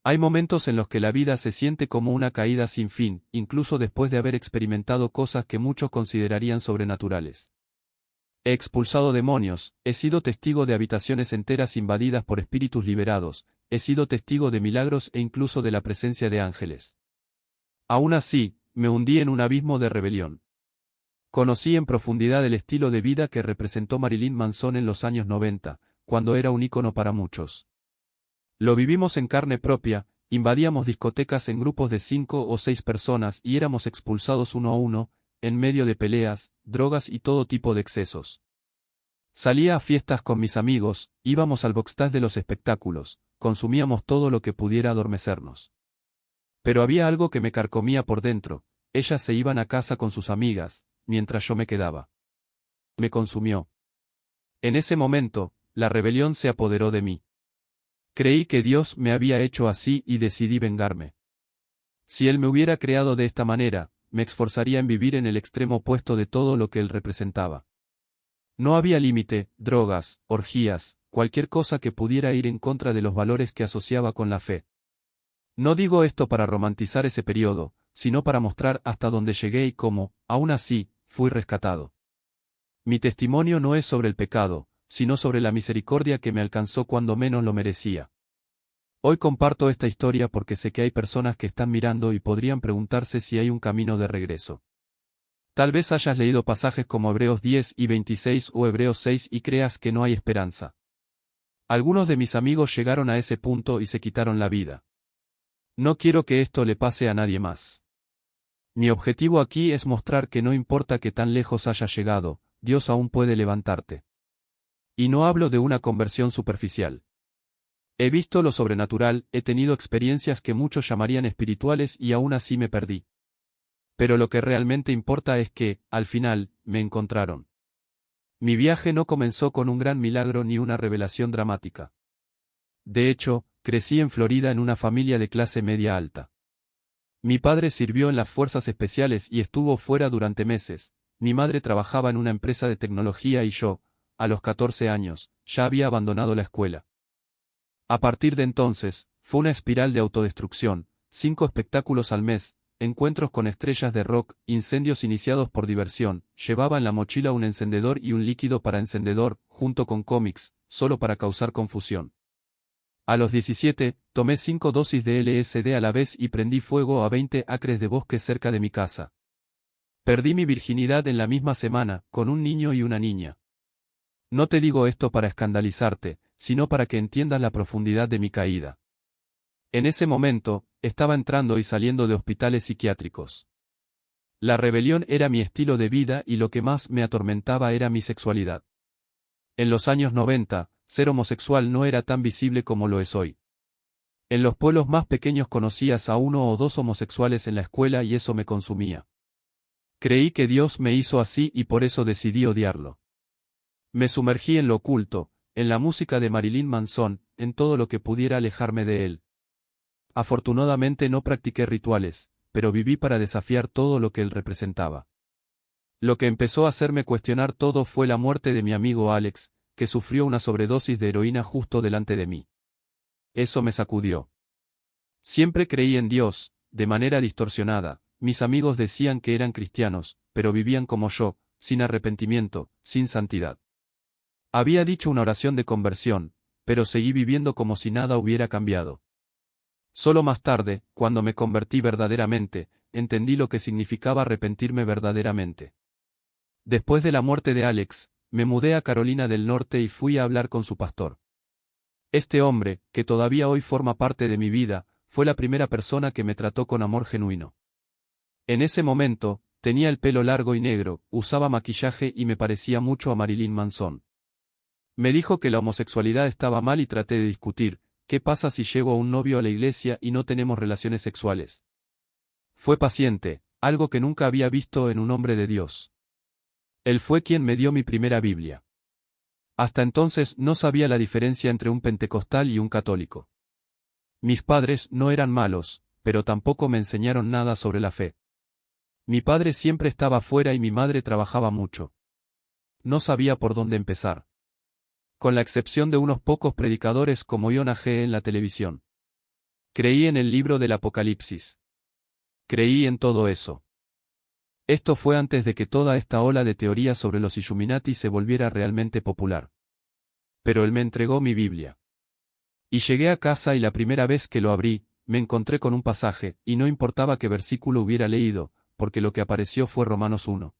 Hay momentos en los que la vida se siente como una caída sin fin, incluso después de haber experimentado cosas que muchos considerarían sobrenaturales. He expulsado demonios, he sido testigo de habitaciones enteras invadidas por espíritus liberados, he sido testigo de milagros e incluso de la presencia de ángeles. Aún así, me hundí en un abismo de rebelión. Conocí en profundidad el estilo de vida que representó Marilyn Manson en los años 90, cuando era un ícono para muchos. Lo vivimos en carne propia, invadíamos discotecas en grupos de 5 o 6 personas y éramos expulsados uno a uno, en medio de peleas, drogas y todo tipo de excesos. Salía a fiestas con mis amigos, íbamos al boxstage de los espectáculos, consumíamos todo lo que pudiera adormecernos. Pero había algo que me carcomía por dentro, ellas se iban a casa con sus amigas, mientras yo me quedaba. Me consumió. En ese momento, la rebelión se apoderó de mí. Creí que Dios me había hecho así y decidí vengarme. Si Él me hubiera creado de esta manera, me esforzaría en vivir en el extremo opuesto de todo lo que Él representaba. No había límite, drogas, orgías, cualquier cosa que pudiera ir en contra de los valores que asociaba con la fe. No digo esto para romantizar ese periodo, sino para mostrar hasta dónde llegué y cómo, aún así, fui rescatado. Mi testimonio no es sobre el pecado, sino sobre la misericordia que me alcanzó cuando menos lo merecía. Hoy comparto esta historia porque sé que hay personas que están mirando y podrían preguntarse si hay un camino de regreso. Tal vez hayas leído pasajes como Hebreos 10 y 26 o Hebreos 6 y creas que no hay esperanza. Algunos de mis amigos llegaron a ese punto y se quitaron la vida. No quiero que esto le pase a nadie más. Mi objetivo aquí es mostrar que no importa que tan lejos hayas llegado, Dios aún puede levantarte. Y no hablo de una conversión superficial. He visto lo sobrenatural, he tenido experiencias que muchos llamarían espirituales y aún así me perdí. Pero lo que realmente importa es que, al final, me encontraron. Mi viaje no comenzó con un gran milagro ni una revelación dramática. De hecho, crecí en Florida en una familia de clase media alta. Mi padre sirvió en las fuerzas especiales y estuvo fuera durante meses, mi madre trabajaba en una empresa de tecnología y yo, a los 14 años, ya había abandonado la escuela. A partir de entonces, fue una espiral de autodestrucción, 5 espectáculos al mes, encuentros con estrellas de rock, incendios iniciados por diversión, llevaba en la mochila un encendedor y un líquido para encendedor, junto con cómics, solo para causar confusión. A los 17, tomé 5 dosis de LSD a la vez y prendí fuego a 20 acres de bosque cerca de mi casa. Perdí mi virginidad en la misma semana, con un niño y una niña. No te digo esto para escandalizarte, sino para que entiendas la profundidad de mi caída. En ese momento, estaba entrando y saliendo de hospitales psiquiátricos. La rebelión era mi estilo de vida y lo que más me atormentaba era mi sexualidad. En los años 90, ser homosexual no era tan visible como lo es hoy. En los pueblos más pequeños conocías a 1 o 2 homosexuales en la escuela y eso me consumía. Creí que Dios me hizo así y por eso decidí odiarlo. Me sumergí en lo oculto, en la música de Marilyn Manson, en todo lo que pudiera alejarme de él. Afortunadamente no practiqué rituales, pero viví para desafiar todo lo que él representaba. Lo que empezó a hacerme cuestionar todo fue la muerte de mi amigo Alex, que sufrió una sobredosis de heroína justo delante de mí. Eso me sacudió. Siempre creí en Dios, de manera distorsionada, mis amigos decían que eran cristianos, pero vivían como yo, sin arrepentimiento, sin santidad. Había dicho una oración de conversión, pero seguí viviendo como si nada hubiera cambiado. Solo más tarde, cuando me convertí verdaderamente, entendí lo que significaba arrepentirme verdaderamente. Después de la muerte de Alex, me mudé a Carolina del Norte y fui a hablar con su pastor. Este hombre, que todavía hoy forma parte de mi vida, fue la primera persona que me trató con amor genuino. En ese momento, tenía el pelo largo y negro, usaba maquillaje y me parecía mucho a Marilyn Manson. Me dijo que la homosexualidad estaba mal y traté de discutir, ¿qué pasa si llevo a un novio a la iglesia y no tenemos relaciones sexuales? Fue paciente, algo que nunca había visto en un hombre de Dios. Él fue quien me dio mi primera Biblia. Hasta entonces no sabía la diferencia entre un pentecostal y un católico. Mis padres no eran malos, pero tampoco me enseñaron nada sobre la fe. Mi padre siempre estaba fuera y mi madre trabajaba mucho. No sabía por dónde empezar. Con la excepción de unos pocos predicadores como Yonah G. en la televisión. Creí en el libro del Apocalipsis. Creí en todo eso. Esto fue antes de que toda esta ola de teorías sobre los Illuminati se volviera realmente popular. Pero él me entregó mi Biblia. Y llegué a casa y la primera vez que lo abrí, me encontré con un pasaje, y no importaba qué versículo hubiera leído, porque lo que apareció fue Romanos 1.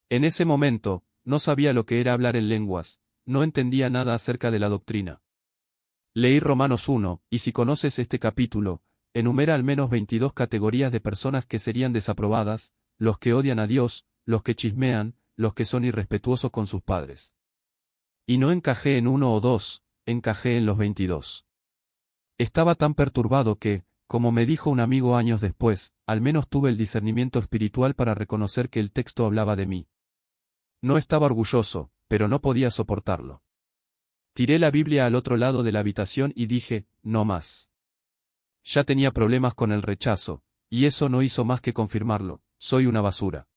En ese momento, no sabía lo que era hablar en lenguas, no entendía nada acerca de la doctrina. Leí Romanos 1, y si conoces este capítulo, enumera al menos 22 categorías de personas que serían desaprobadas: los que odian a Dios, los que chismean, los que son irrespetuosos con sus padres. Y no encajé en uno o dos, encajé en los 22. Estaba tan perturbado que, como me dijo un amigo años después, al menos tuve el discernimiento espiritual para reconocer que el texto hablaba de mí. No estaba orgulloso, pero no podía soportarlo. Tiré la Biblia al otro lado de la habitación y dije, no más. Ya tenía problemas con el rechazo, y eso no hizo más que confirmarlo: soy una basura.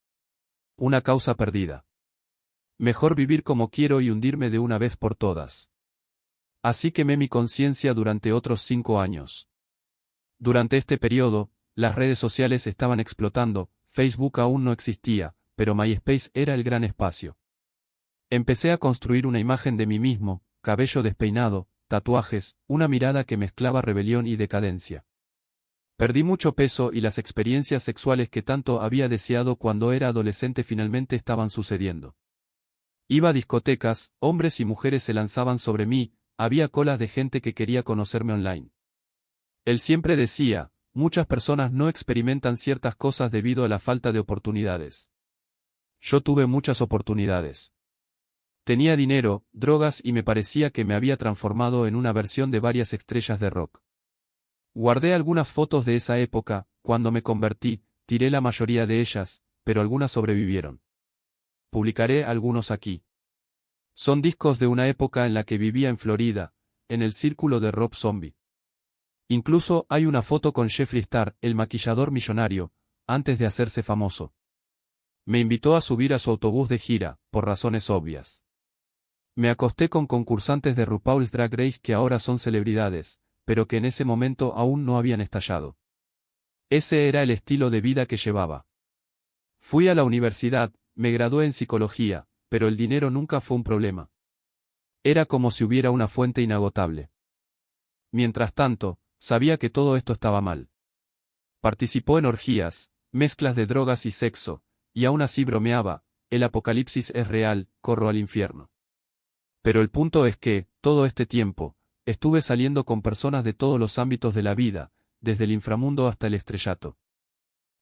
Una causa perdida. Mejor vivir como quiero y hundirme de una vez por todas. Así quemé mi conciencia durante otros 5 años. Durante este periodo, las redes sociales estaban explotando, Facebook aún no existía, pero MySpace era el gran espacio. Empecé a construir una imagen de mí mismo: cabello despeinado, tatuajes, una mirada que mezclaba rebelión y decadencia. Perdí mucho peso y las experiencias sexuales que tanto había deseado cuando era adolescente finalmente estaban sucediendo. Iba a discotecas, hombres y mujeres se lanzaban sobre mí, había colas de gente que quería conocerme online. Él siempre decía, muchas personas no experimentan ciertas cosas debido a la falta de oportunidades. Yo tuve muchas oportunidades. Tenía dinero, drogas y me parecía que me había transformado en una versión de varias estrellas de rock. Guardé algunas fotos de esa época, cuando me convertí, tiré la mayoría de ellas, pero algunas sobrevivieron. Publicaré algunos aquí. Son discos de una época en la que vivía en Florida, en el círculo de Rob Zombie. Incluso hay una foto con Jeffree Star, el maquillador millonario, antes de hacerse famoso. Me invitó a subir a su autobús de gira, por razones obvias. Me acosté con concursantes de RuPaul's Drag Race que ahora son celebridades, pero que en ese momento aún no habían estallado. Ese era el estilo de vida que llevaba. Fui a la universidad, me gradué en psicología, pero el dinero nunca fue un problema. Era como si hubiera una fuente inagotable. Mientras tanto, sabía que todo esto estaba mal. Participó en orgías, mezclas de drogas y sexo, y aún así bromeaba: el apocalipsis es real, corro al infierno. Pero el punto es que, todo este tiempo, estuve saliendo con personas de todos los ámbitos de la vida, desde el inframundo hasta el estrellato.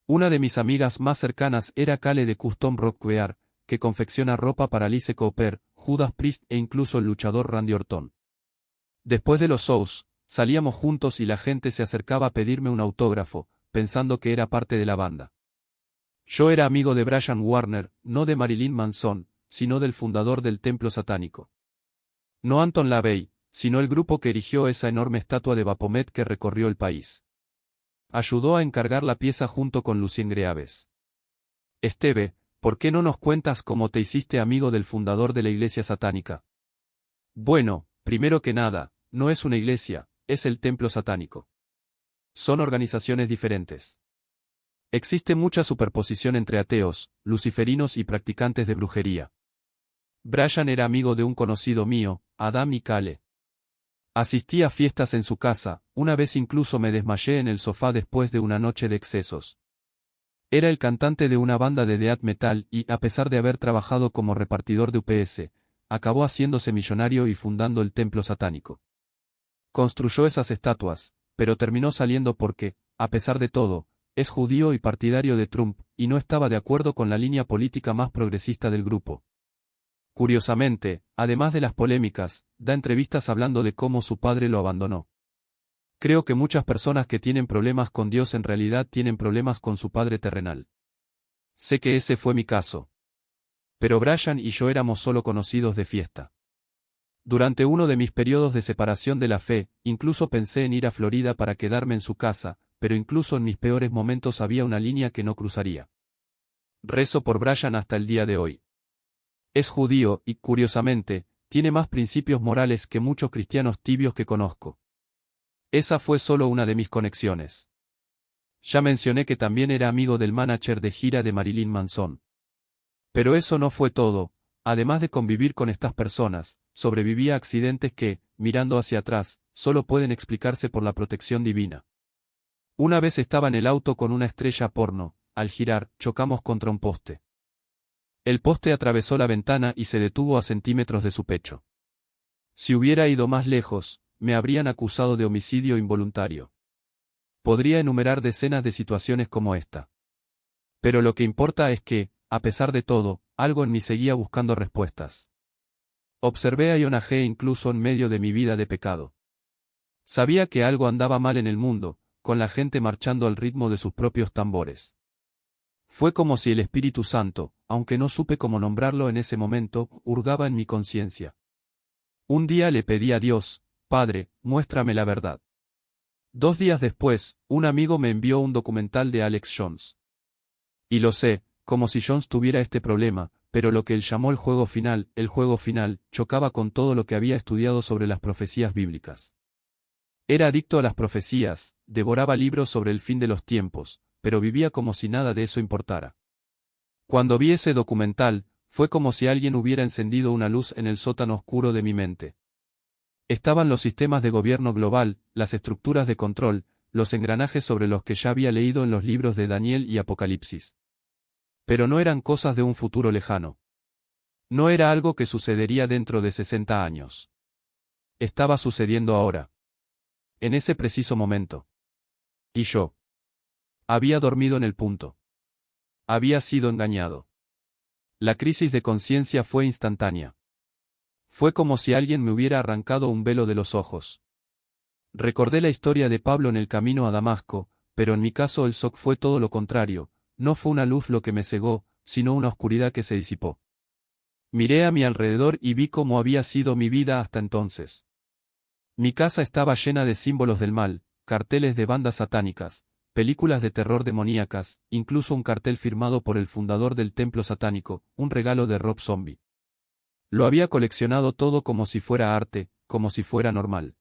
Una de mis amigas más cercanas era Kale de Custom Rock Wear, que confecciona ropa para Alice Cooper, Judas Priest e incluso el luchador Randy Orton. Después de los shows, salíamos juntos y la gente se acercaba a pedirme un autógrafo, pensando que era parte de la banda. Yo era amigo de Brian Warner, no de Marilyn Manson, sino del fundador del templo satánico. No Anton LaVey, sino el grupo que erigió esa enorme estatua de Baphomet que recorrió el país. Ayudó a encargar la pieza junto con Lucien Greaves. Esteve, ¿por qué no nos cuentas cómo te hiciste amigo del fundador de la iglesia satánica? Bueno, primero que nada, no es una iglesia, es el templo satánico. Son organizaciones diferentes. Existe mucha superposición entre ateos, luciferinos y practicantes de brujería. Brian era amigo de un conocido mío, Adam y Kale. Asistí a fiestas en su casa, una vez incluso me desmayé en el sofá después de una noche de excesos. Era el cantante de una banda de death metal y, a pesar de haber trabajado como repartidor de UPS, acabó haciéndose millonario y fundando el templo satánico. Construyó esas estatuas, pero terminó saliendo porque, a pesar de todo, es judío y partidario de Trump, y no estaba de acuerdo con la línea política más progresista del grupo. Curiosamente, además de las polémicas, da entrevistas hablando de cómo su padre lo abandonó. Creo que muchas personas que tienen problemas con Dios en realidad tienen problemas con su padre terrenal. Sé que ese fue mi caso. Pero Brian y yo éramos solo conocidos de fiesta. Durante uno de mis periodos de separación de la fe, incluso pensé en ir a Florida para quedarme en su casa, pero incluso en mis peores momentos había una línea que no cruzaría. Rezo por Brian hasta el día de hoy. Es judío y, curiosamente, tiene más principios morales que muchos cristianos tibios que conozco. Esa fue solo una de mis conexiones. Ya mencioné que también era amigo del manager de gira de Marilyn Manson. Pero eso no fue todo. Además de convivir con estas personas, sobrevivía a accidentes que, mirando hacia atrás, solo pueden explicarse por la protección divina. Una vez estaba en el auto con una estrella porno, al girar, chocamos contra un poste. El poste atravesó la ventana y se detuvo a centímetros de su pecho. Si hubiera ido más lejos, me habrían acusado de homicidio involuntario. Podría enumerar decenas de situaciones como esta. Pero lo que importa es que, a pesar de todo, algo en mí seguía buscando respuestas. Observé a Jonah G. incluso en medio de mi vida de pecado. Sabía que algo andaba mal en el mundo, con la gente marchando al ritmo de sus propios tambores. Fue como si el Espíritu Santo, aunque no supe cómo nombrarlo en ese momento, hurgaba en mi conciencia. Un día le pedí a Dios, Padre, muéstrame la verdad. 2 días después, un amigo me envió un documental de Alex Jones. Y lo sé, como si Jones tuviera este problema, pero lo que él llamó el juego final, chocaba con todo lo que había estudiado sobre las profecías bíblicas. Era adicto a las profecías, devoraba libros sobre el fin de los tiempos, pero vivía como si nada de eso importara. Cuando vi ese documental, fue como si alguien hubiera encendido una luz en el sótano oscuro de mi mente. Estaban los sistemas de gobierno global, las estructuras de control, los engranajes sobre los que ya había leído en los libros de Daniel y Apocalipsis. Pero no eran cosas de un futuro lejano. No era algo que sucedería dentro de 60 años. Estaba sucediendo ahora. En ese preciso momento. Y yo. Había dormido en el punto. Había sido engañado. La crisis de conciencia fue instantánea. Fue como si alguien me hubiera arrancado un velo de los ojos. Recordé la historia de Pablo en el camino a Damasco, pero en mi caso el shock fue todo lo contrario, no fue una luz lo que me cegó, sino una oscuridad que se disipó. Miré a mi alrededor y vi cómo había sido mi vida hasta entonces. Mi casa estaba llena de símbolos del mal, carteles de bandas satánicas, películas de terror demoníacas, incluso un cartel firmado por el fundador del templo satánico, un regalo de Rob Zombie. Lo había coleccionado todo como si fuera arte, como si fuera normal.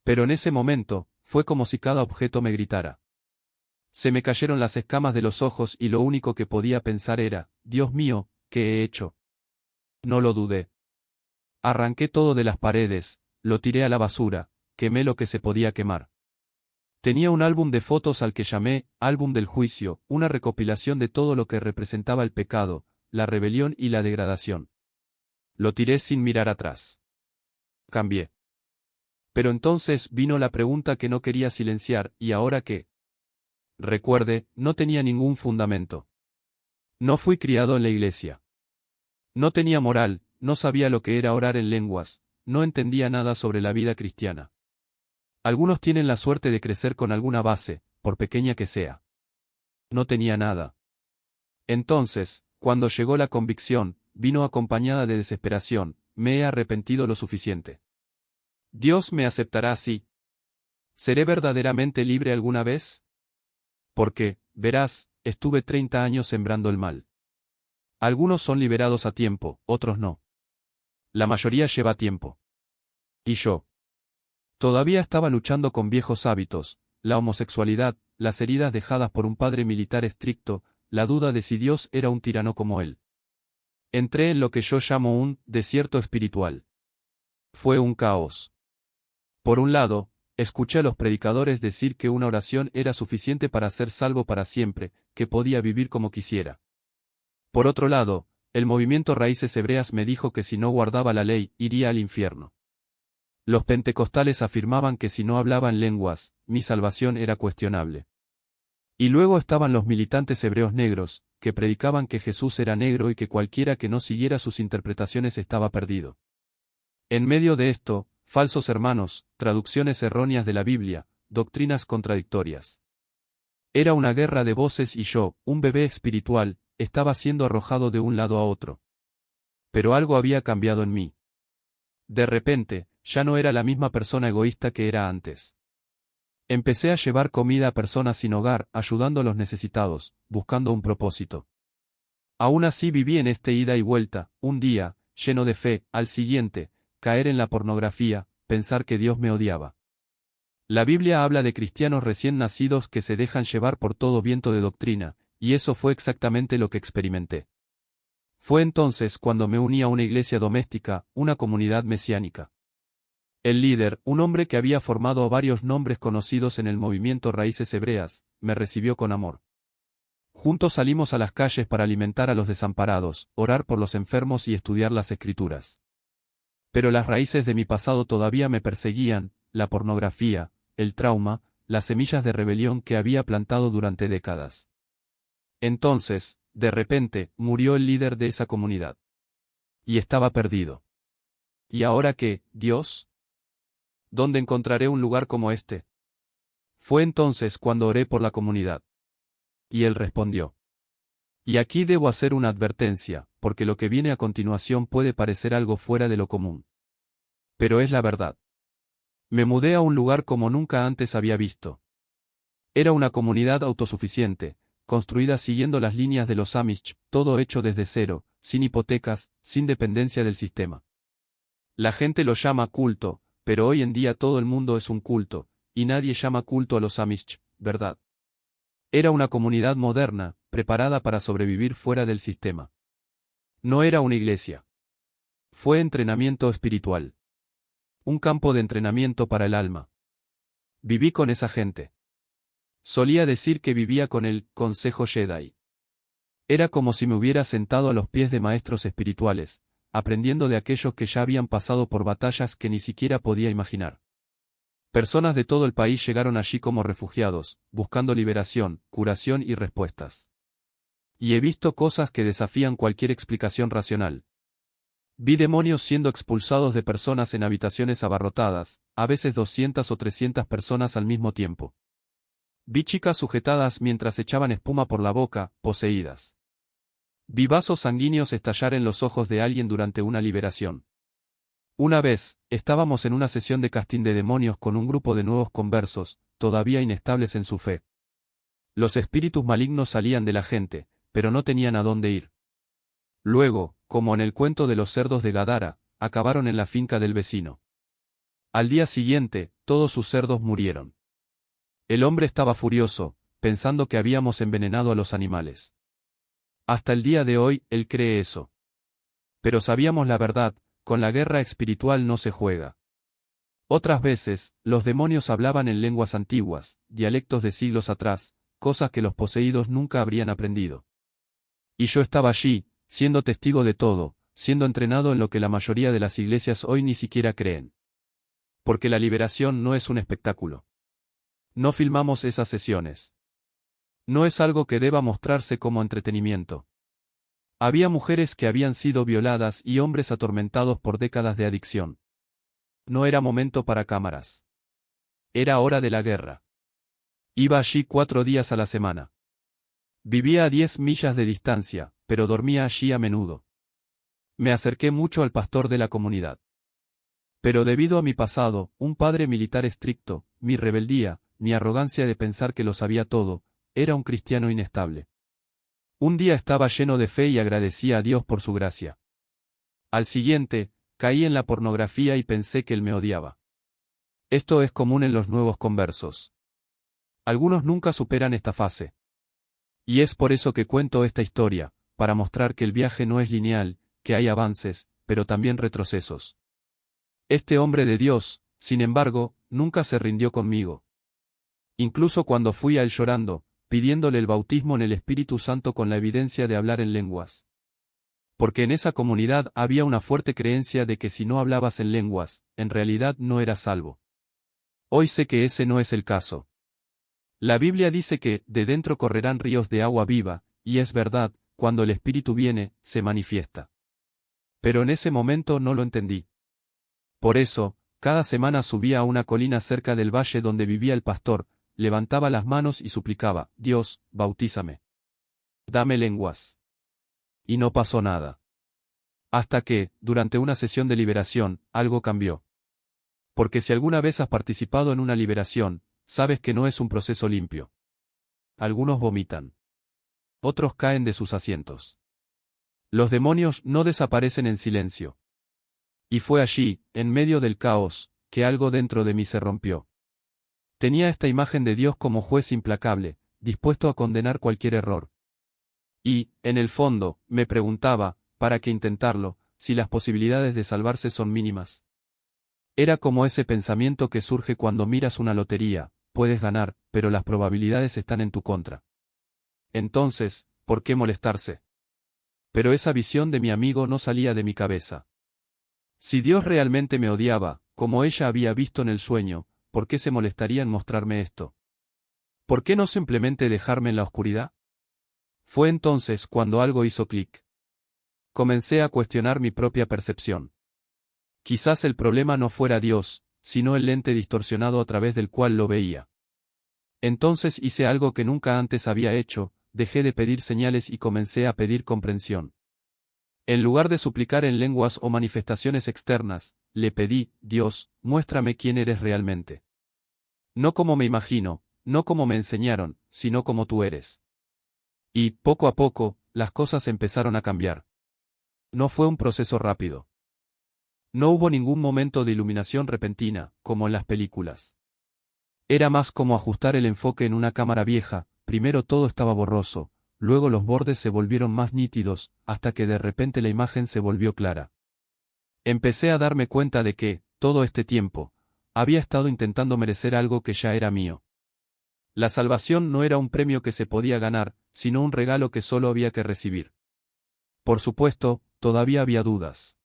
Pero en ese momento, fue como si cada objeto me gritara. Se me cayeron las escamas de los ojos y lo único que podía pensar era, Dios mío, ¿qué he hecho? No lo dudé. Arranqué todo de las paredes, lo tiré a la basura, quemé lo que se podía quemar. Tenía un álbum de fotos al que llamé Álbum del Juicio, una recopilación de todo lo que representaba el pecado, la rebelión y la degradación. Lo tiré sin mirar atrás. Cambié. Pero entonces vino la pregunta que no quería silenciar, ¿y ahora qué? Recuerde, no tenía ningún fundamento. No fui criado en la iglesia. No tenía moral, no sabía lo que era orar en lenguas, no entendía nada sobre la vida cristiana. Algunos tienen la suerte de crecer con alguna base, por pequeña que sea. No tenía nada. Entonces, cuando llegó la convicción, vino acompañada de desesperación, me he arrepentido lo suficiente. ¿Dios me aceptará así? ¿Seré verdaderamente libre alguna vez? Porque, verás, estuve 30 años sembrando el mal. Algunos son liberados a tiempo, otros no. La mayoría lleva tiempo. Y yo. Todavía estaba luchando con viejos hábitos, la homosexualidad, las heridas dejadas por un padre militar estricto, la duda de si Dios era un tirano como él. Entré en lo que yo llamo un desierto espiritual. Fue un caos. Por un lado, escuché a los predicadores decir que una oración era suficiente para ser salvo para siempre, que podía vivir como quisiera. Por otro lado, el movimiento Raíces Hebreas me dijo que si no guardaba la ley, iría al infierno. Los pentecostales afirmaban que si no hablaba en lenguas, mi salvación era cuestionable. Y luego estaban los militantes hebreos negros, que predicaban que Jesús era negro y que cualquiera que no siguiera sus interpretaciones estaba perdido. En medio de esto, falsos hermanos, traducciones erróneas de la Biblia, doctrinas contradictorias. Era una guerra de voces y yo, un bebé espiritual, estaba siendo arrojado de un lado a otro. Pero algo había cambiado en mí. De repente, ya no era la misma persona egoísta que era antes. Empecé a llevar comida a personas sin hogar, ayudando a los necesitados, buscando un propósito. Aún así viví en este ida y vuelta, un día, lleno de fe, al siguiente, caer en la pornografía, pensar que Dios me odiaba. La Biblia habla de cristianos recién nacidos que se dejan llevar por todo viento de doctrina, y eso fue exactamente lo que experimenté. Fue entonces cuando me uní a una iglesia doméstica, una comunidad mesiánica. El líder, un hombre que había formado varios nombres conocidos en el movimiento Raíces Hebreas, me recibió con amor. Juntos salimos a las calles para alimentar a los desamparados, orar por los enfermos y estudiar las Escrituras. Pero las raíces de mi pasado todavía me perseguían, la pornografía, el trauma, las semillas de rebelión que había plantado durante décadas. Entonces, de repente, murió el líder de esa comunidad. Y estaba perdido. ¿Y ahora qué, Dios? ¿Dónde encontraré un lugar como este? Fue entonces cuando oré por la comunidad. Y él respondió. Y aquí debo hacer una advertencia, porque lo que viene a continuación puede parecer algo fuera de lo común. Pero es la verdad. Me mudé a un lugar como nunca antes había visto. Era una comunidad autosuficiente, construida siguiendo las líneas de los Amish, todo hecho desde cero, sin hipotecas, sin dependencia del sistema. La gente lo llama culto, pero hoy en día todo el mundo es un culto, y nadie llama culto a los Amish, ¿verdad? Era una comunidad moderna, preparada para sobrevivir fuera del sistema. No era una iglesia. Fue entrenamiento espiritual. Un campo de entrenamiento para el alma. Viví con esa gente. Solía decir que vivía con el Consejo Jedi. Era como si me hubiera sentado a los pies de maestros espirituales, aprendiendo de aquellos que ya habían pasado por batallas que ni siquiera podía imaginar. Personas de todo el país llegaron allí como refugiados, buscando liberación, curación y respuestas. Y he visto cosas que desafían cualquier explicación racional. Vi demonios siendo expulsados de personas en habitaciones abarrotadas, a veces 200 o 300 personas al mismo tiempo. Vi chicas sujetadas mientras echaban espuma por la boca, poseídas. Vi vasos sanguíneos estallar en los ojos de alguien durante una liberación. Una vez, estábamos en una sesión de casting de demonios con un grupo de nuevos conversos, todavía inestables en su fe. Los espíritus malignos salían de la gente, pero no tenían a dónde ir. Luego, como en el cuento de los cerdos de Gadara, acabaron en la finca del vecino. Al día siguiente, todos sus cerdos murieron. El hombre estaba furioso, pensando que habíamos envenenado a los animales. Hasta el día de hoy, él cree eso. Pero sabíamos la verdad, con la guerra espiritual no se juega. Otras veces, los demonios hablaban en lenguas antiguas, dialectos de siglos atrás, cosas que los poseídos nunca habrían aprendido. Y yo estaba allí, siendo testigo de todo, siendo entrenado en lo que la mayoría de las iglesias hoy ni siquiera creen. Porque la liberación no es un espectáculo. No filmamos esas sesiones. No es algo que deba mostrarse como entretenimiento. Había mujeres que habían sido violadas y hombres atormentados por décadas de adicción. No era momento para cámaras. Era hora de la guerra. Iba allí 4 días a la semana. Vivía a 10 millas de distancia, pero dormía allí a menudo. Me acerqué mucho al pastor de la comunidad. Pero debido a mi pasado, un padre militar estricto, mi rebeldía, mi arrogancia de pensar que lo sabía todo, era un cristiano inestable. Un día estaba lleno de fe y agradecía a Dios por su gracia. Al siguiente, caí en la pornografía y pensé que él me odiaba. Esto es común en los nuevos conversos. Algunos nunca superan esta fase. Y es por eso que cuento esta historia, para mostrar que el viaje no es lineal, que hay avances, pero también retrocesos. Este hombre de Dios, sin embargo, nunca se rindió conmigo. Incluso cuando fui a él llorando, pidiéndole el bautismo en el Espíritu Santo con la evidencia de hablar en lenguas. Porque en esa comunidad había una fuerte creencia de que si no hablabas en lenguas, en realidad no eras salvo. Hoy sé que ese no es el caso. La Biblia dice que, de dentro correrán ríos de agua viva, y es verdad, cuando el Espíritu viene, se manifiesta. Pero en ese momento no lo entendí. Por eso, cada semana subía a una colina cerca del valle donde vivía el pastor, levantaba las manos y suplicaba, Dios, bautízame. Dame lenguas. Y no pasó nada. Hasta que, durante una sesión de liberación, algo cambió. Porque si alguna vez has participado en una liberación, sabes que no es un proceso limpio. Algunos vomitan. Otros caen de sus asientos. Los demonios no desaparecen en silencio. Y fue allí, en medio del caos, que algo dentro de mí se rompió. Tenía esta imagen de Dios como juez implacable, dispuesto a condenar cualquier error. Y, en el fondo, me preguntaba, ¿para qué intentarlo, si las posibilidades de salvarse son mínimas? Era como ese pensamiento que surge cuando miras una lotería: puedes ganar, pero las probabilidades están en tu contra. Entonces, ¿por qué molestarse? Pero esa visión de mi amigo no salía de mi cabeza. Si Dios realmente me odiaba, como ella había visto en el sueño, ¿por qué se molestaría en mostrarme esto? ¿Por qué no simplemente dejarme en la oscuridad? Fue entonces cuando algo hizo clic. Comencé a cuestionar mi propia percepción. Quizás el problema no fuera Dios, sino el lente distorsionado a través del cual lo veía. Entonces hice algo que nunca antes había hecho: dejé de pedir señales y comencé a pedir comprensión. En lugar de suplicar en lenguas o manifestaciones externas, le pedí: Dios, muéstrame quién eres realmente. No como me imagino, no como me enseñaron, sino como tú eres. Y, poco a poco, las cosas empezaron a cambiar. No fue un proceso rápido. No hubo ningún momento de iluminación repentina, como en las películas. Era más como ajustar el enfoque en una cámara vieja: primero todo estaba borroso, luego los bordes se volvieron más nítidos, hasta que de repente la imagen se volvió clara. Empecé a darme cuenta de que, todo este tiempo, había estado intentando merecer algo que ya era mío. La salvación no era un premio que se podía ganar, sino un regalo que solo había que recibir. Por supuesto, todavía había dudas.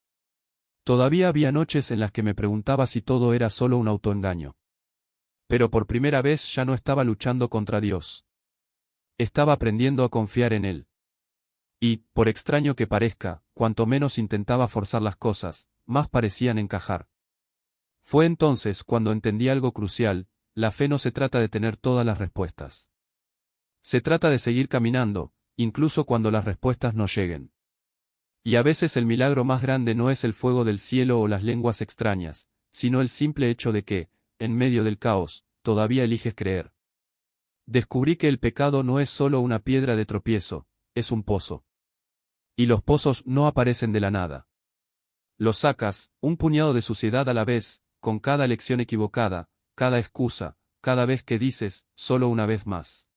Todavía había noches en las que me preguntaba si todo era solo un autoengaño. Pero por primera vez ya no estaba luchando contra Dios. Estaba aprendiendo a confiar en Él. Y, por extraño que parezca, cuanto menos intentaba forzar las cosas, más parecían encajar. Fue entonces cuando entendí algo crucial: la fe no se trata de tener todas las respuestas. Se trata de seguir caminando, incluso cuando las respuestas no lleguen. Y a veces el milagro más grande no es el fuego del cielo o las lenguas extrañas, sino el simple hecho de que, en medio del caos, todavía eliges creer. Descubrí que el pecado no es solo una piedra de tropiezo, es un pozo. Y los pozos no aparecen de la nada. Los sacas, un puñado de suciedad a la vez, con cada elección equivocada, cada excusa, cada vez que dices: solo una vez más.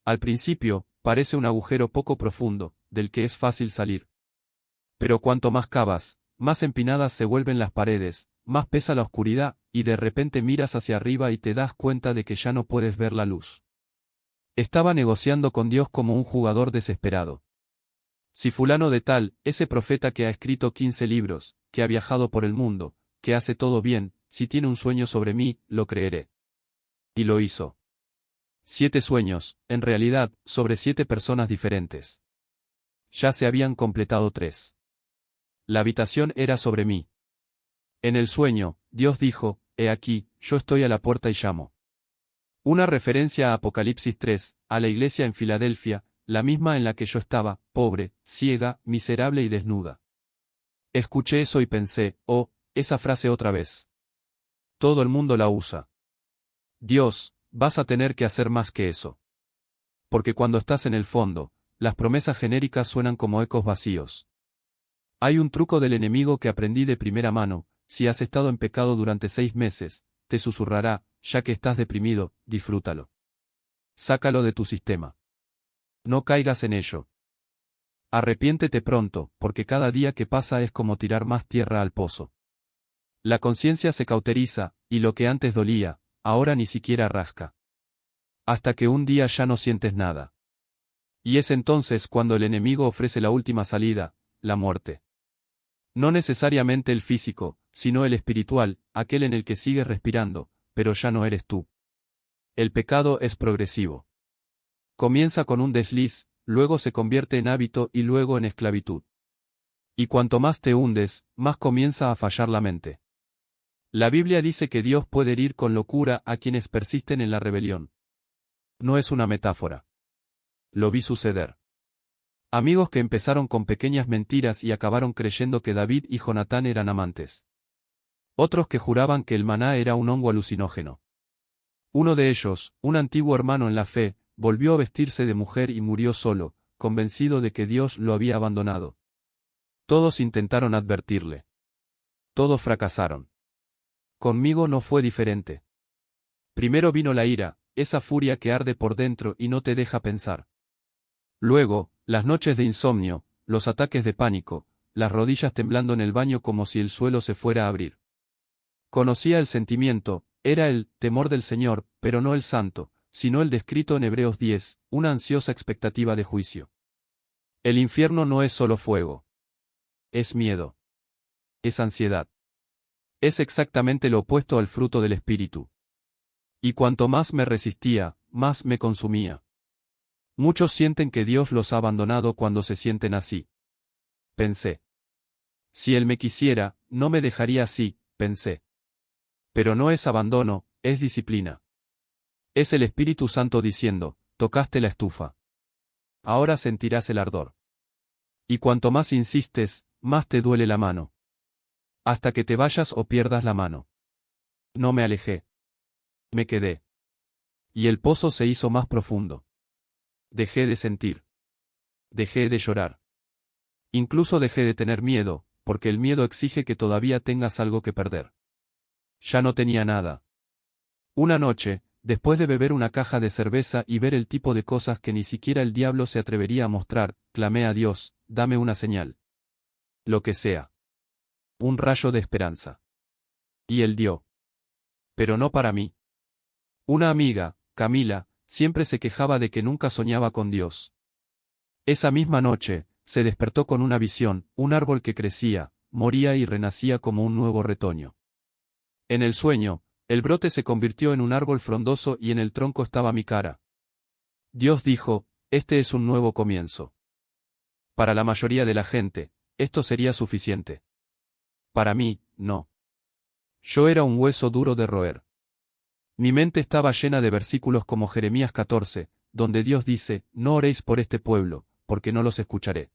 Al principio, parece un agujero poco profundo, del que es fácil salir. Pero cuanto más cavas, más empinadas se vuelven las paredes, más pesa la oscuridad, y de repente miras hacia arriba y te das cuenta de que ya no puedes ver la luz. Estaba negociando con Dios como un jugador desesperado. Si fulano de tal, ese profeta que ha escrito 15 libros, que ha viajado por el mundo, que hace todo bien, si tiene un sueño sobre mí, lo creeré. Y lo hizo. 7 sueños, en realidad, sobre 7 personas diferentes. Ya se habían completado 3. La habitación era sobre mí. En el sueño, Dios dijo: he aquí, yo estoy a la puerta y llamo. Una referencia a Apocalipsis 3, a la iglesia en Filadelfia, la misma en la que yo estaba, pobre, ciega, miserable y desnuda. Escuché eso y pensé: oh, esa frase otra vez. Todo el mundo la usa. Dios, vas a tener que hacer más que eso. Porque cuando estás en el fondo, las promesas genéricas suenan como ecos vacíos. Hay un truco del enemigo que aprendí de primera mano: si has estado en pecado durante 6 meses, te susurrará: ya que estás deprimido, disfrútalo. Sácalo de tu sistema. No caigas en ello. Arrepiéntete pronto, porque cada día que pasa es como tirar más tierra al pozo. La conciencia se cauteriza, y lo que antes dolía, ahora ni siquiera rasca. Hasta que un día ya no sientes nada. Y es entonces cuando el enemigo ofrece la última salida: la muerte. No necesariamente el físico, sino el espiritual, aquel en el que sigues respirando, pero ya no eres tú. El pecado es progresivo. Comienza con un desliz, luego se convierte en hábito y luego en esclavitud. Y cuanto más te hundes, más comienza a fallar la mente. La Biblia dice que Dios puede herir con locura a quienes persisten en la rebelión. No es una metáfora. Lo vi suceder. Amigos que empezaron con pequeñas mentiras y acabaron creyendo que David y Jonatán eran amantes. Otros que juraban que el maná era un hongo alucinógeno. Uno de ellos, un antiguo hermano en la fe, volvió a vestirse de mujer y murió solo, convencido de que Dios lo había abandonado. Todos intentaron advertirle. Todos fracasaron. Conmigo no fue diferente. Primero vino la ira, esa furia que arde por dentro y no te deja pensar. Luego, las noches de insomnio, los ataques de pánico, las rodillas temblando en el baño como si el suelo se fuera a abrir. Conocía el sentimiento, era el temor del Señor, pero no el santo, sino el descrito en Hebreos 10, una ansiosa expectativa de juicio. El infierno no es solo fuego. Es miedo. Es ansiedad. Es exactamente lo opuesto al fruto del Espíritu. Y cuanto más me resistía, más me consumía. Muchos sienten que Dios los ha abandonado cuando se sienten así. Pensé. Si Él me quisiera, no me dejaría así, pensé. Pero no es abandono, es disciplina. Es el Espíritu Santo diciendo, tocaste la estufa. Ahora sentirás el ardor. Y cuanto más insistes, más te duele la mano. Hasta que te vayas o pierdas la mano. No me alejé. Me quedé. Y el pozo se hizo más profundo. Dejé de sentir. Dejé de llorar. Incluso dejé de tener miedo, porque el miedo exige que todavía tengas algo que perder. Ya no tenía nada. Una noche, después de beber una caja de cerveza y ver el tipo de cosas que ni siquiera el diablo se atrevería a mostrar, clamé a Dios, dame una señal. Lo que sea. Un rayo de esperanza. Y Él dio. Pero no para mí. Una amiga, Camila, siempre se quejaba de que nunca soñaba con Dios. Esa misma noche, se despertó con una visión, un árbol que crecía, moría y renacía como un nuevo retoño. En el sueño, el brote se convirtió en un árbol frondoso y en el tronco estaba mi cara. Dios dijo, este es un nuevo comienzo. Para la mayoría de la gente, esto sería suficiente. Para mí, no. Yo era un hueso duro de roer. Mi mente estaba llena de versículos como Jeremías 14, donde Dios dice, no oréis por este pueblo, porque no los escucharé.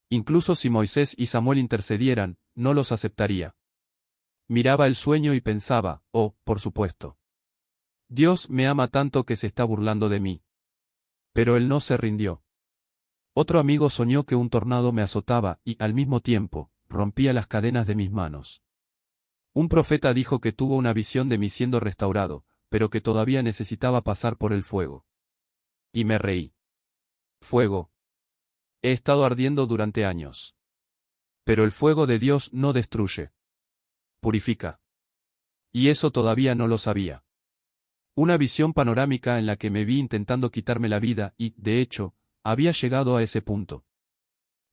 Incluso si Moisés y Samuel intercedieran, no los aceptaría. Miraba el sueño y pensaba, oh, por supuesto. Dios me ama tanto que se está burlando de mí. Pero él no se rindió. Otro amigo soñó que un tornado me azotaba y, al mismo tiempo, rompía las cadenas de mis manos. Un profeta dijo que tuvo una visión de mí siendo restaurado, pero que todavía necesitaba pasar por el fuego. Y me reí. Fuego. He estado ardiendo durante años. Pero el fuego de Dios no destruye. Purifica. Y eso todavía no lo sabía. Una visión panorámica en la que me vi intentando quitarme la vida y, de hecho, había llegado a ese punto.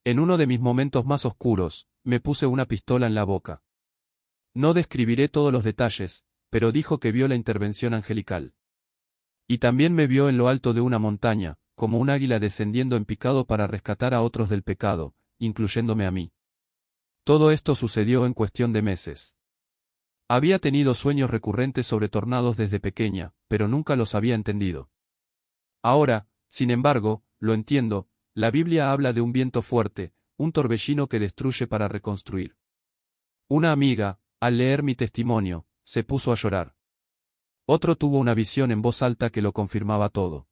En uno de mis momentos más oscuros, me puse una pistola en la boca. No describiré todos los detalles, pero dijo que vio la intervención angelical. Y también me vio en lo alto de una montaña, como un águila descendiendo en picado para rescatar a otros del pecado, incluyéndome a mí. Todo esto sucedió en cuestión de meses. Había tenido sueños recurrentes sobre tornados desde pequeña, pero nunca los había entendido. Ahora, sin embargo, lo entiendo, la Biblia habla de un viento fuerte, un torbellino que destruye para reconstruir. Una amiga, al leer mi testimonio, se puso a llorar. Otro tuvo una visión en voz alta que lo confirmaba todo.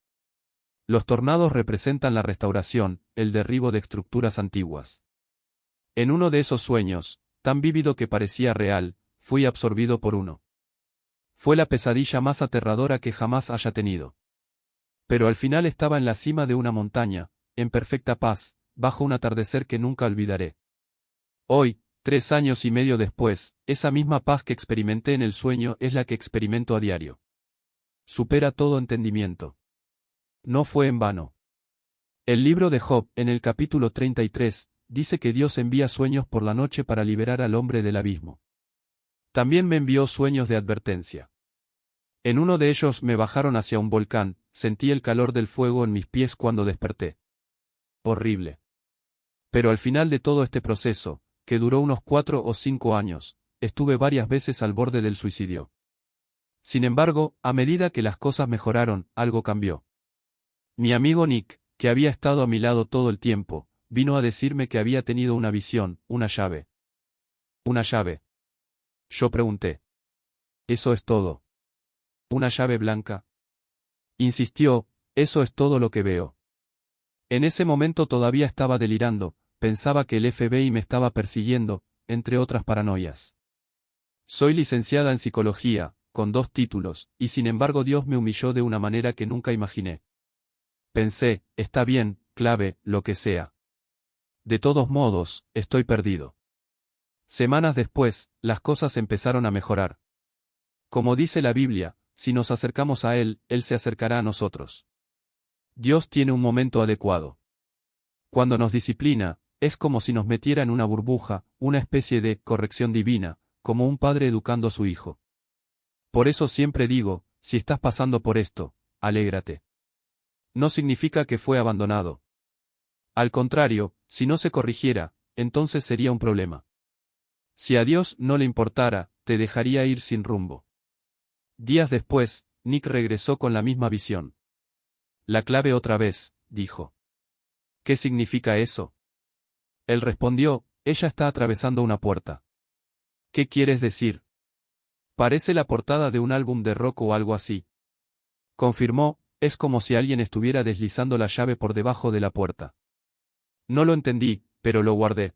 Los tornados representan la restauración, el derribo de estructuras antiguas. En uno de esos sueños, tan vívido que parecía real, fui absorbido por uno. Fue la pesadilla más aterradora que jamás haya tenido. Pero al final estaba en la cima de una montaña, en perfecta paz, bajo un atardecer que nunca olvidaré. Hoy, 3 años y medio después, esa misma paz que experimenté en el sueño es la que experimento a diario. Supera todo entendimiento. No fue en vano. El libro de Job, en el capítulo 33, dice que Dios envía sueños por la noche para liberar al hombre del abismo. También me envió sueños de advertencia. En uno de ellos me bajaron hacia un volcán, sentí el calor del fuego en mis pies cuando desperté. Horrible. Pero al final de todo este proceso, que duró unos 4 o 5 años, estuve varias veces al borde del suicidio. Sin embargo, a medida que las cosas mejoraron, algo cambió. Mi amigo Nick, que había estado a mi lado todo el tiempo, vino a decirme que había tenido una visión, una llave. ¿Una llave? Yo pregunté. ¿Eso es todo? ¿Una llave blanca? Insistió, eso es todo lo que veo. En ese momento todavía estaba delirando, pensaba que el FBI me estaba persiguiendo, entre otras paranoias. Soy licenciada en psicología, con 2 títulos, y sin embargo Dios me humilló de una manera que nunca imaginé. Pensé, está bien, clave, lo que sea. De todos modos, estoy perdido. Semanas después, las cosas empezaron a mejorar. Como dice la Biblia, si nos acercamos a Él, Él se acercará a nosotros. Dios tiene un momento adecuado. Cuando nos disciplina, es como si nos metiera en una burbuja, una especie de corrección divina, como un padre educando a su hijo. Por eso siempre digo, si estás pasando por esto, alégrate. No significa que fue abandonado. Al contrario, si no se corrigiera, entonces sería un problema. Si a Dios no le importara, te dejaría ir sin rumbo. Días después, Nick regresó con la misma visión. La clave otra vez, dijo. ¿Qué significa eso? Él respondió, ella está atravesando una puerta. ¿Qué quieres decir? Parece la portada de un álbum de rock o algo así. Confirmó, es como si alguien estuviera deslizando la llave por debajo de la puerta. No lo entendí, pero lo guardé.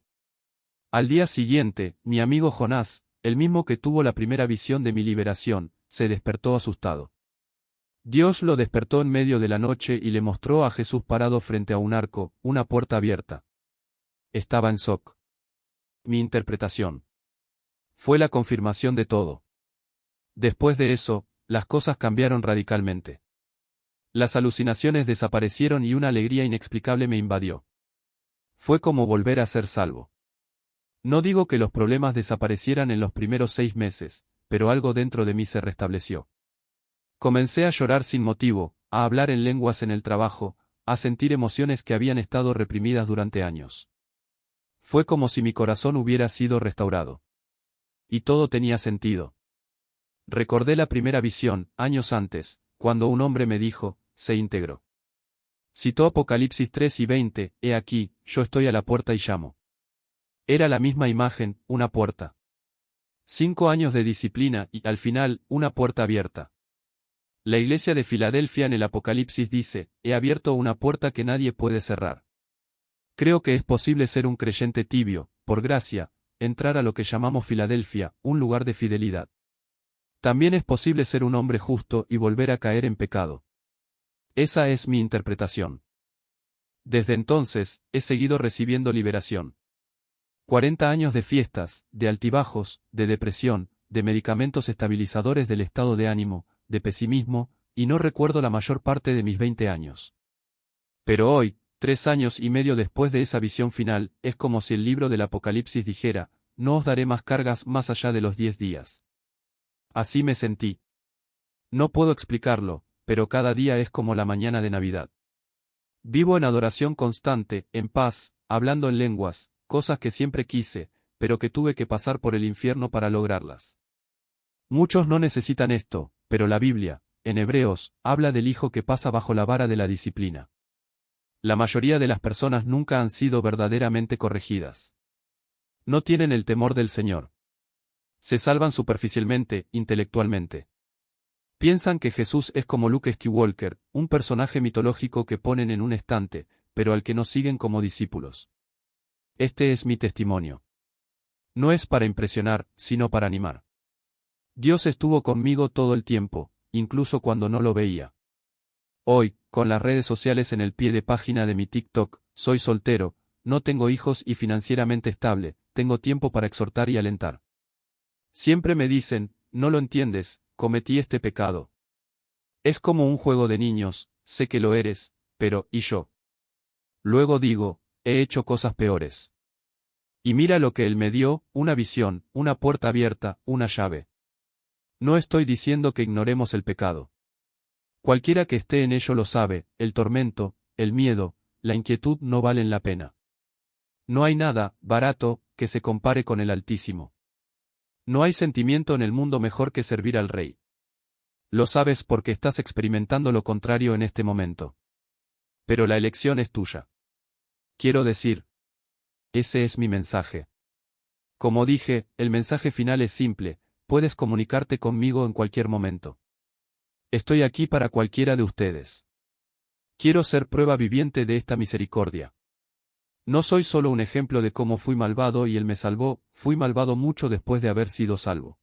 Al día siguiente, mi amigo Jonás, el mismo que tuvo la primera visión de mi liberación, se despertó asustado. Dios lo despertó en medio de la noche y le mostró a Jesús parado frente a un arco, una puerta abierta. Estaba en shock. Mi interpretación fue la confirmación de todo. Después de eso, las cosas cambiaron radicalmente. Las alucinaciones desaparecieron y una alegría inexplicable me invadió. Fue como volver a ser salvo. No digo que los problemas desaparecieran en los primeros 6 meses, pero algo dentro de mí se restableció. Comencé a llorar sin motivo, a hablar en lenguas en el trabajo, a sentir emociones que habían estado reprimidas durante años. Fue como si mi corazón hubiera sido restaurado. Y todo tenía sentido. Recordé la primera visión, años antes, cuando un hombre me dijo, sé íntegro. Citó Apocalipsis 3 y 20, he aquí, yo estoy a la puerta y llamo. Era la misma imagen, una puerta. 5 años de disciplina y, al final, una puerta abierta. La iglesia de Filadelfia en el Apocalipsis dice, he abierto una puerta que nadie puede cerrar. Creo que es posible ser un creyente tibio, por gracia, entrar a lo que llamamos Filadelfia, un lugar de fidelidad. También es posible ser un hombre justo y volver a caer en pecado. Esa es mi interpretación. Desde entonces, he seguido recibiendo liberación. 40 años de fiestas, de altibajos, de depresión, de medicamentos estabilizadores del estado de ánimo, de pesimismo, y no recuerdo la mayor parte de mis 20 años. Pero hoy, 3 años y medio después de esa visión final, es como si el libro del Apocalipsis dijera, no os daré más cargas más allá de los 10 días. Así me sentí. No puedo explicarlo, pero cada día es como la mañana de Navidad. Vivo en adoración constante, en paz, hablando en lenguas, cosas que siempre quise, pero que tuve que pasar por el infierno para lograrlas. Muchos no necesitan esto, pero la Biblia, en Hebreos, habla del hijo que pasa bajo la vara de la disciplina. La mayoría de las personas nunca han sido verdaderamente corregidas. No tienen el temor del Señor. Se salvan superficialmente, intelectualmente. Piensan que Jesús es como Luke Skywalker, un personaje mitológico que ponen en un estante, pero al que no siguen como discípulos. Este es mi testimonio. No es para impresionar, sino para animar. Dios estuvo conmigo todo el tiempo, incluso cuando no lo veía. Hoy, con las redes sociales en el pie de página de mi TikTok, soy soltero, no tengo hijos y financieramente estable, tengo tiempo para exhortar y alentar. Siempre me dicen, no lo entiendes, cometí este pecado. Es como un juego de niños, sé que lo eres, pero, ¿y yo? Luego digo, he hecho cosas peores. Y mira lo que Él me dio, una visión, una puerta abierta, una llave. No estoy diciendo que ignoremos el pecado. Cualquiera que esté en ello lo sabe, el tormento, el miedo, la inquietud no valen la pena. No hay nada, barato, que se compare con el Altísimo. No hay sentimiento en el mundo mejor que servir al Rey. Lo sabes porque estás experimentando lo contrario en este momento. Pero la elección es tuya. Quiero decir, ese es mi mensaje. Como dije, el mensaje final es simple, puedes comunicarte conmigo en cualquier momento. Estoy aquí para cualquiera de ustedes. Quiero ser prueba viviente de esta misericordia. No soy solo un ejemplo de cómo fui malvado y Él me salvó, fui malvado mucho después de haber sido salvo.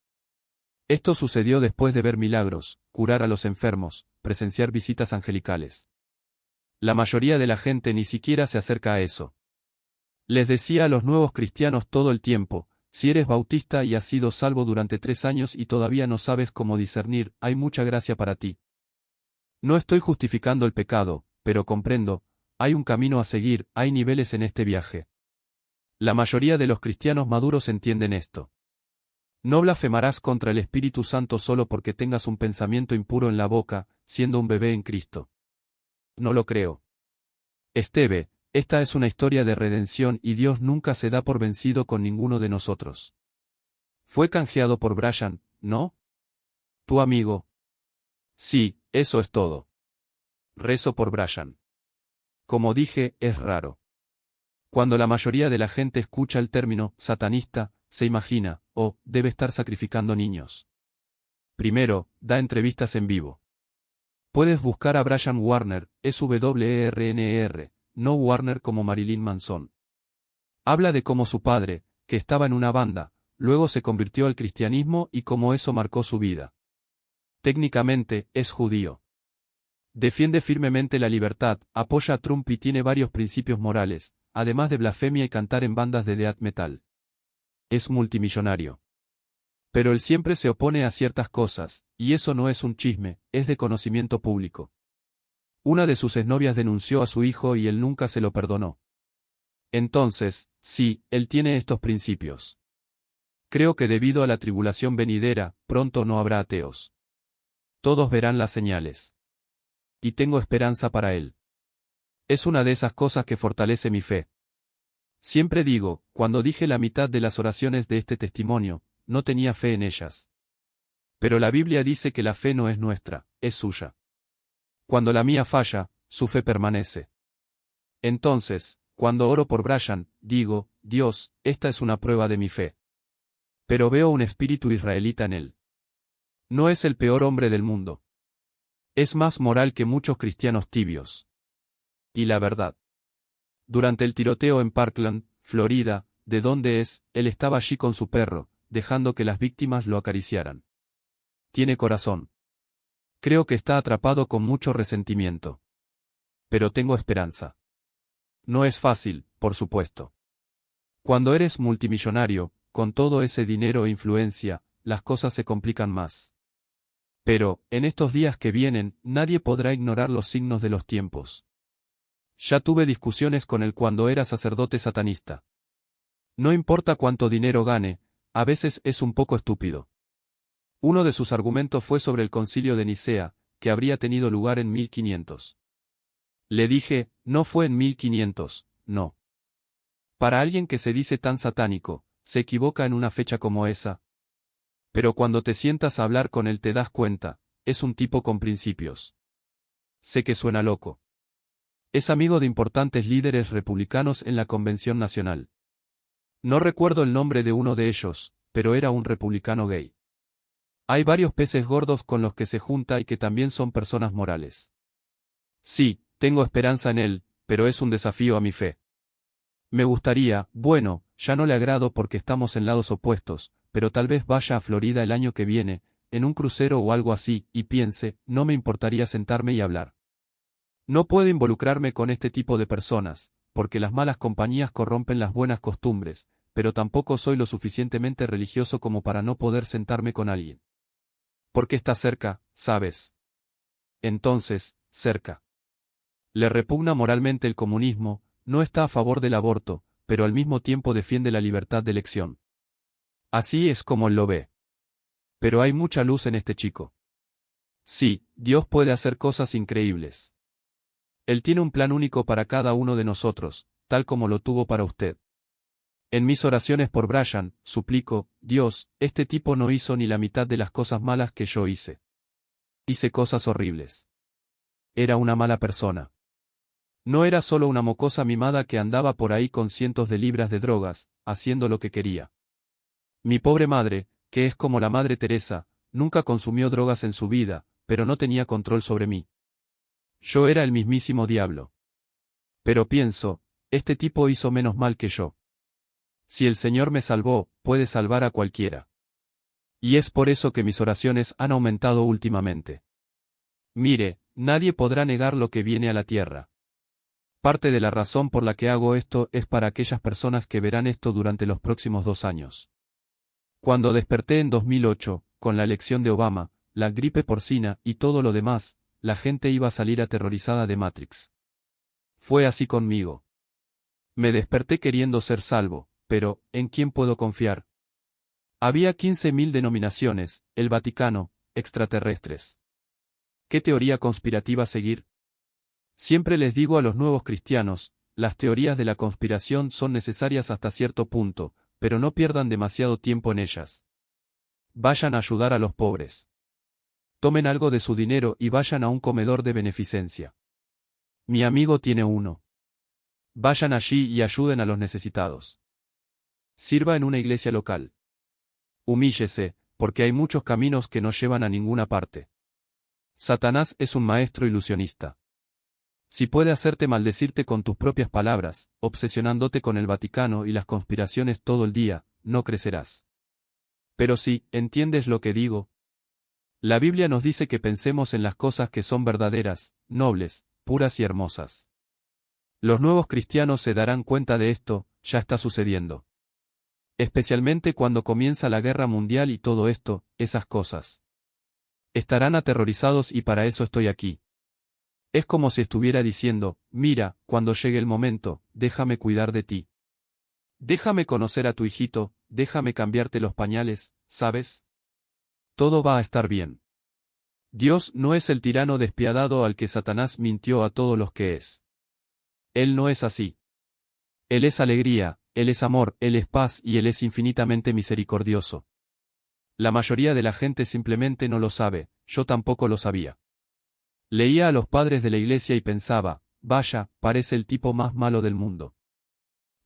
Esto sucedió después de ver milagros, curar a los enfermos, presenciar visitas angelicales. La mayoría de la gente ni siquiera se acerca a eso. Les decía a los nuevos cristianos todo el tiempo, si eres bautista y has sido salvo durante 3 años y todavía no sabes cómo discernir, hay mucha gracia para ti. No estoy justificando el pecado, pero comprendo, hay un camino a seguir, hay niveles en este viaje. La mayoría de los cristianos maduros entienden esto. No blasfemarás contra el Espíritu Santo solo porque tengas un pensamiento impuro en la boca, siendo un bebé en Cristo. No lo creo. Esteve, esta es una historia de redención y Dios nunca se da por vencido con ninguno de nosotros. Fue canjeado por Brian, ¿no? Tu amigo. Sí, eso es todo. Rezo por Brian. Como dije, es raro. Cuando la mayoría de la gente escucha el término satanista, se imagina, oh, debe estar sacrificando niños. Primero, da entrevistas en vivo. Puedes buscar a Brian Warner, SWERNER, no Warner como Marilyn Manson. Habla de cómo su padre, que estaba en una banda, luego se convirtió al cristianismo y cómo eso marcó su vida. Técnicamente, es judío. Defiende firmemente la libertad, apoya a Trump y tiene varios principios morales, además de blasfemia y cantar en bandas de death metal. Es multimillonario. Pero él siempre se opone a ciertas cosas, y eso no es un chisme, es de conocimiento público. Una de sus exnovias denunció a su hijo y él nunca se lo perdonó. Entonces, sí, él tiene estos principios. Creo que debido a la tribulación venidera, pronto no habrá ateos. Todos verán las señales. Y tengo esperanza para él. Es una de esas cosas que fortalece mi fe. Siempre digo, cuando dije la mitad de las oraciones de este testimonio, no tenía fe en ellas. Pero la Biblia dice que la fe no es nuestra, es suya. Cuando la mía falla, su fe permanece. Entonces, cuando oro por Brian, digo, Dios, esta es una prueba de mi fe. Pero veo un espíritu israelita en él. No es el peor hombre del mundo. Es más moral que muchos cristianos tibios. Y la verdad. Durante el tiroteo en Parkland, Florida, de donde es, él estaba allí con su perro, dejando que las víctimas lo acariciaran. Tiene corazón. Creo que está atrapado con mucho resentimiento. Pero tengo esperanza. No es fácil, por supuesto. Cuando eres multimillonario, con todo ese dinero e influencia, las cosas se complican más. Pero, en estos días que vienen, nadie podrá ignorar los signos de los tiempos. Ya tuve discusiones con él cuando era sacerdote satanista. No importa cuánto dinero gane, a veces es un poco estúpido. Uno de sus argumentos fue sobre el concilio de Nicea, que habría tenido lugar en 1500. Le dije, no fue en 1500, no. Para alguien que se dice tan satánico, se equivoca en una fecha como esa. Pero cuando te sientas a hablar con él te das cuenta, es un tipo con principios. Sé que suena loco. Es amigo de importantes líderes republicanos en la Convención Nacional. No recuerdo el nombre de uno de ellos, pero era un republicano gay. Hay varios peces gordos con los que se junta y que también son personas morales. Sí, tengo esperanza en él, pero es un desafío a mi fe. Me gustaría, bueno, ya no le agrado porque estamos en lados opuestos, pero tal vez vaya a Florida el año que viene, en un crucero o algo así, y piense, no me importaría sentarme y hablar. No puedo involucrarme con este tipo de personas, porque las malas compañías corrompen las buenas costumbres, pero tampoco soy lo suficientemente religioso como para no poder sentarme con alguien. Porque está cerca, ¿sabes? Entonces, cerca. Le repugna moralmente el comunismo, no está a favor del aborto, pero al mismo tiempo defiende la libertad de elección. Así es como él lo ve. Pero hay mucha luz en este chico. Sí, Dios puede hacer cosas increíbles. Él tiene un plan único para cada uno de nosotros, tal como lo tuvo para usted. En mis oraciones por Brian, suplico, Dios, este tipo no hizo ni la mitad de las cosas malas que yo hice. Hice cosas horribles. Era una mala persona. No era solo una mocosa mimada que andaba por ahí con cientos de libras de drogas, haciendo lo que quería. Mi pobre madre, que es como la Madre Teresa, nunca consumió drogas en su vida, pero no tenía control sobre mí. Yo era el mismísimo diablo. Pero pienso, este tipo hizo menos mal que yo. Si el Señor me salvó, puede salvar a cualquiera. Y es por eso que mis oraciones han aumentado últimamente. Mire, nadie podrá negar lo que viene a la tierra. Parte de la razón por la que hago esto es para aquellas personas que verán esto durante los próximos 2 años. Cuando desperté en 2008, con la elección de Obama, la gripe porcina y todo lo demás, la gente iba a salir aterrorizada de Matrix. Fue así conmigo. Me desperté queriendo ser salvo, pero, ¿en quién puedo confiar? Había 15.000 denominaciones, el Vaticano, extraterrestres. ¿Qué teoría conspirativa seguir? Siempre les digo a los nuevos cristianos, las teorías de la conspiración son necesarias hasta cierto punto, pero no pierdan demasiado tiempo en ellas. Vayan a ayudar a los pobres. Tomen algo de su dinero y vayan a un comedor de beneficencia. Mi amigo tiene uno. Vayan allí y ayuden a los necesitados. Sirva en una iglesia local. Humíllese, porque hay muchos caminos que no llevan a ninguna parte. Satanás es un maestro ilusionista. Si puede hacerte maldecirte con tus propias palabras, obsesionándote con el Vaticano y las conspiraciones todo el día, no crecerás. Pero si, ¿entiendes lo que digo? La Biblia nos dice que pensemos en las cosas que son verdaderas, nobles, puras y hermosas. Los nuevos cristianos se darán cuenta de esto, ya está sucediendo. Especialmente cuando comienza la guerra mundial y todo esto, esas cosas. Estarán aterrorizados y para eso estoy aquí. Es como si estuviera diciendo, mira, cuando llegue el momento, déjame cuidar de ti. Déjame conocer a tu hijito, déjame cambiarte los pañales, ¿sabes? Todo va a estar bien. Dios no es el tirano despiadado al que Satanás mintió a todos los que es. Él no es así. Él es alegría, Él es amor, Él es paz y Él es infinitamente misericordioso. La mayoría de la gente simplemente no lo sabe, yo tampoco lo sabía. Leía a los padres de la iglesia y pensaba, vaya, parece el tipo más malo del mundo.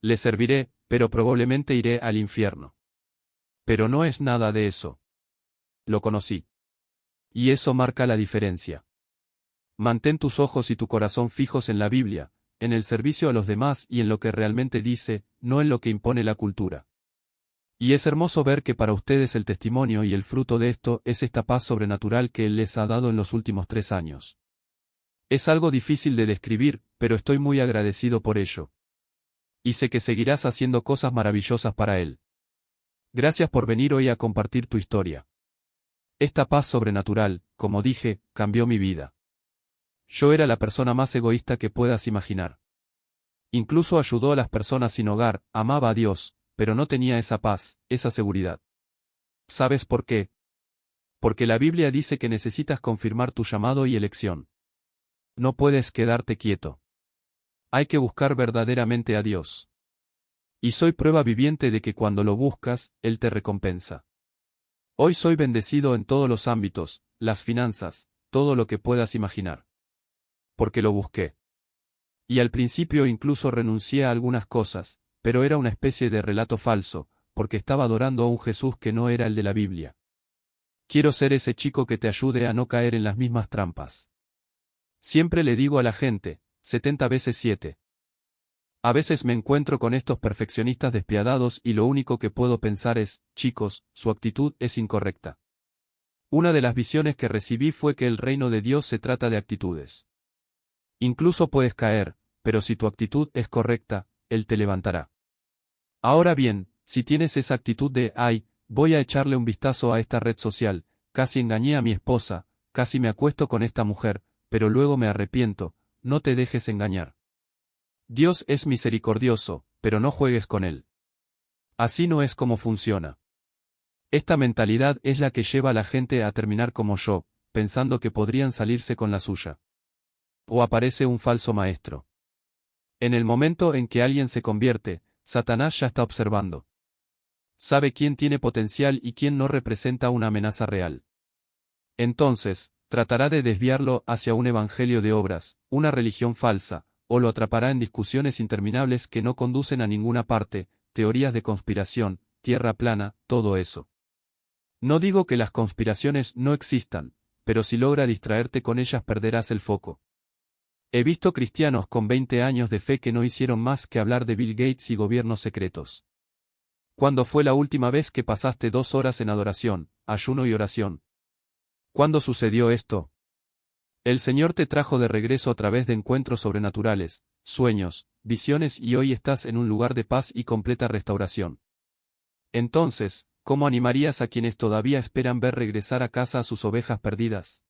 Le serviré, pero probablemente iré al infierno. Pero no es nada de eso. Lo conocí. Y eso marca la diferencia. Mantén tus ojos y tu corazón fijos en la Biblia, en el servicio a los demás y en lo que realmente dice, no en lo que impone la cultura. Y es hermoso ver que para ustedes el testimonio y el fruto de esto es esta paz sobrenatural que Él les ha dado en los últimos 3 años. Es algo difícil de describir, pero estoy muy agradecido por ello. Y sé que seguirás haciendo cosas maravillosas para Él. Gracias por venir hoy a compartir tu historia. Esta paz sobrenatural, como dije, cambió mi vida. Yo era la persona más egoísta que puedas imaginar. Incluso ayudó a las personas sin hogar, amaba a Dios, pero no tenía esa paz, esa seguridad. ¿Sabes por qué? Porque la Biblia dice que necesitas confirmar tu llamado y elección. No puedes quedarte quieto. Hay que buscar verdaderamente a Dios. Y soy prueba viviente de que cuando lo buscas, Él te recompensa. Hoy soy bendecido en todos los ámbitos, las finanzas, todo lo que puedas imaginar. Porque lo busqué. Y al principio incluso renuncié a algunas cosas, pero era una especie de relato falso, porque estaba adorando a un Jesús que no era el de la Biblia. Quiero ser ese chico que te ayude a no caer en las mismas trampas. Siempre le digo a la gente, 70 veces 7. A veces me encuentro con estos perfeccionistas despiadados y lo único que puedo pensar es, chicos, su actitud es incorrecta. Una de las visiones que recibí fue que el reino de Dios se trata de actitudes. Incluso puedes caer, pero si tu actitud es correcta, Él te levantará. Ahora bien, si tienes esa actitud de, ay, voy a echarle un vistazo a esta red social, casi engañé a mi esposa, casi me acuesto con esta mujer, pero luego me arrepiento, no te dejes engañar. Dios es misericordioso, pero no juegues con Él. Así no es como funciona. Esta mentalidad es la que lleva a la gente a terminar como yo, pensando que podrían salirse con la suya. O aparece un falso maestro. En el momento en que alguien se convierte, Satanás ya está observando. Sabe quién tiene potencial y quién no representa una amenaza real. Entonces, tratará de desviarlo hacia un evangelio de obras, una religión falsa, o lo atrapará en discusiones interminables que no conducen a ninguna parte, teorías de conspiración, tierra plana, todo eso. No digo que las conspiraciones no existan, pero si logra distraerte con ellas perderás el foco. He visto cristianos con 20 años de fe que no hicieron más que hablar de Bill Gates y gobiernos secretos. ¿Cuándo fue la última vez que pasaste 2 horas en adoración, ayuno y oración? ¿Cuándo sucedió esto? El Señor te trajo de regreso a través de encuentros sobrenaturales, sueños, visiones y hoy estás en un lugar de paz y completa restauración. Entonces, ¿cómo animarías a quienes todavía esperan ver regresar a casa a sus ovejas perdidas?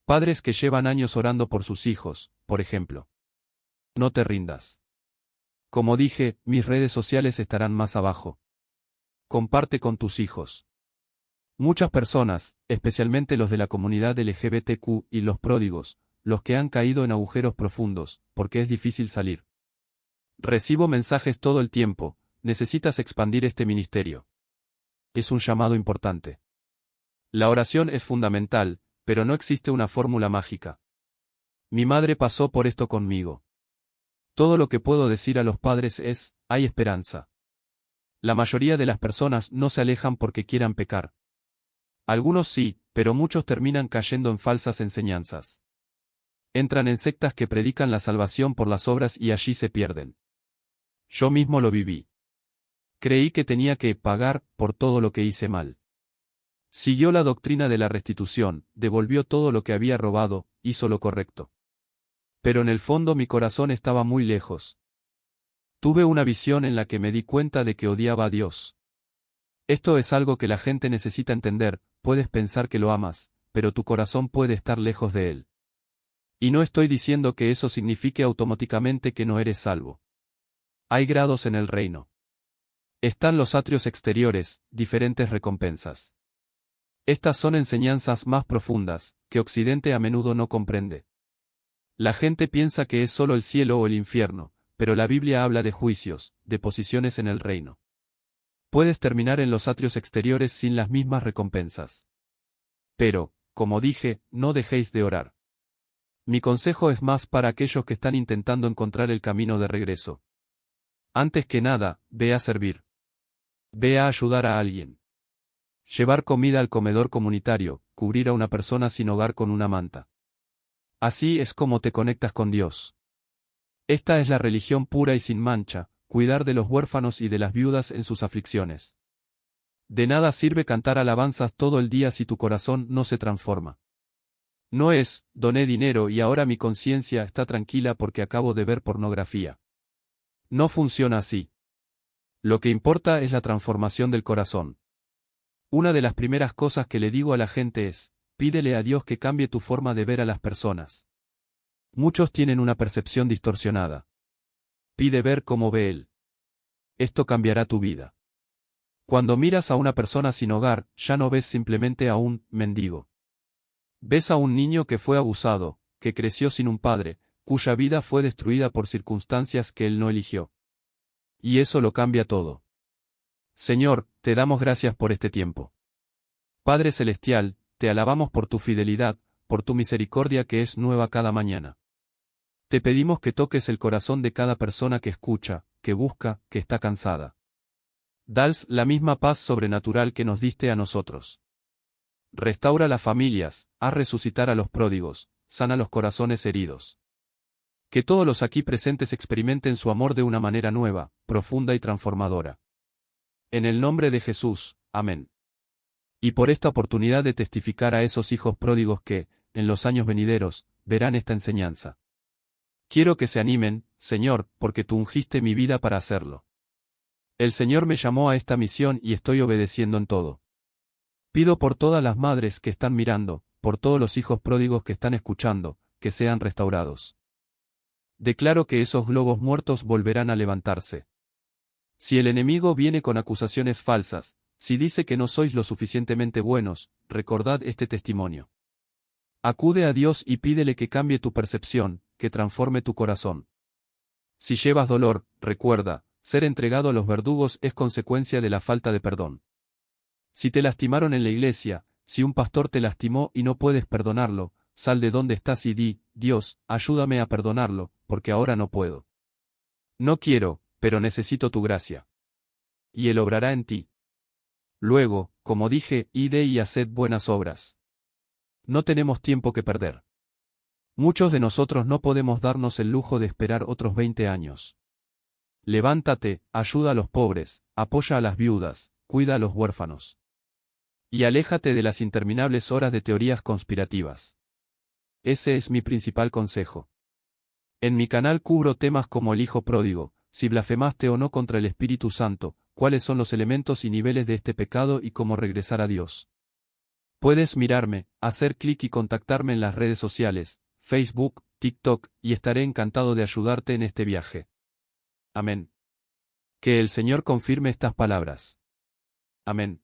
Padres que llevan años orando por sus hijos, por ejemplo. No te rindas. Como dije, mis redes sociales estarán más abajo. Comparte con tus hijos. Muchas personas, especialmente los de la comunidad LGBTQ y los pródigos, los que han caído en agujeros profundos, porque es difícil salir. Recibo mensajes todo el tiempo, necesitas expandir este ministerio. Es un llamado importante. La oración es fundamental, pero no existe una fórmula mágica. Mi madre pasó por esto conmigo. Todo lo que puedo decir a los padres es, hay esperanza. La mayoría de las personas no se alejan porque quieran pecar. Algunos sí, pero muchos terminan cayendo en falsas enseñanzas. Entran en sectas que predican la salvación por las obras y allí se pierden. Yo mismo lo viví. Creí que tenía que pagar por todo lo que hice mal. Siguió la doctrina de la restitución, devolvió todo lo que había robado, hizo lo correcto. Pero en el fondo mi corazón estaba muy lejos. Tuve una visión en la que me di cuenta de que odiaba a Dios. Esto es algo que la gente necesita entender, puedes pensar que lo amas, pero tu corazón puede estar lejos de él. Y no estoy diciendo que eso signifique automáticamente que no eres salvo. Hay grados en el reino. Están los atrios exteriores, diferentes recompensas. Estas son enseñanzas más profundas, que Occidente a menudo no comprende. La gente piensa que es solo el cielo o el infierno, pero la Biblia habla de juicios, de posiciones en el reino. Puedes terminar en los atrios exteriores sin las mismas recompensas. Pero, como dije, no dejéis de orar. Mi consejo es más para aquellos que están intentando encontrar el camino de regreso. Antes que nada, ve a servir. Ve a ayudar a alguien. Llevar comida al comedor comunitario, cubrir a una persona sin hogar con una manta. Así es como te conectas con Dios. Esta es la religión pura y sin mancha, cuidar de los huérfanos y de las viudas en sus aflicciones. De nada sirve cantar alabanzas todo el día si tu corazón no se transforma. No es, doné dinero y ahora mi conciencia está tranquila porque acabo de ver pornografía. No funciona así. Lo que importa es la transformación del corazón. Una de las primeras cosas que le digo a la gente es, pídele a Dios que cambie tu forma de ver a las personas. Muchos tienen una percepción distorsionada. Pide ver cómo ve Él. Esto cambiará tu vida. Cuando miras a una persona sin hogar, ya no ves simplemente a un mendigo. Ves a un niño que fue abusado, que creció sin un padre, cuya vida fue destruida por circunstancias que él no eligió. Y eso lo cambia todo. Señor, te damos gracias por este tiempo. Padre Celestial, te alabamos por tu fidelidad, por tu misericordia que es nueva cada mañana. Te pedimos que toques el corazón de cada persona que escucha, que busca, que está cansada. Dales la misma paz sobrenatural que nos diste a nosotros. Restaura las familias, haz resucitar a los pródigos, sana los corazones heridos. Que todos los aquí presentes experimenten su amor de una manera nueva, profunda y transformadora. En el nombre de Jesús, amén. Y por esta oportunidad de testificar a esos hijos pródigos que, en los años venideros, verán esta enseñanza. Quiero que se animen, Señor, porque tú ungiste mi vida para hacerlo. El Señor me llamó a esta misión y estoy obedeciendo en todo. Pido por todas las madres que están mirando, por todos los hijos pródigos que están escuchando, que sean restaurados. Declaro que esos globos muertos volverán a levantarse. Si el enemigo viene con acusaciones falsas, si dice que no sois lo suficientemente buenos, recordad este testimonio. Acude a Dios y pídele que cambie tu percepción, que transforme tu corazón. Si llevas dolor, recuerda, ser entregado a los verdugos es consecuencia de la falta de perdón. Si te lastimaron en la iglesia, si un pastor te lastimó y no puedes perdonarlo, sal de donde estás y di, Dios, ayúdame a perdonarlo, porque ahora no puedo. No quiero, pero necesito tu gracia. Y Él obrará en ti. Luego, como dije, id y haced buenas obras. No tenemos tiempo que perder. Muchos de nosotros no podemos darnos el lujo de esperar otros 20 años. Levántate, ayuda a los pobres, apoya a las viudas, cuida a los huérfanos. Y aléjate de las interminables horas de teorías conspirativas. Ese es mi principal consejo. En mi canal cubro temas como el hijo pródigo, si blasfemaste o no contra el Espíritu Santo, cuáles son los elementos y niveles de este pecado y cómo regresar a Dios. Puedes mirarme, hacer clic y contactarme en las redes sociales, Facebook, TikTok, y estaré encantado de ayudarte en este viaje. Amén. Que el Señor confirme estas palabras. Amén.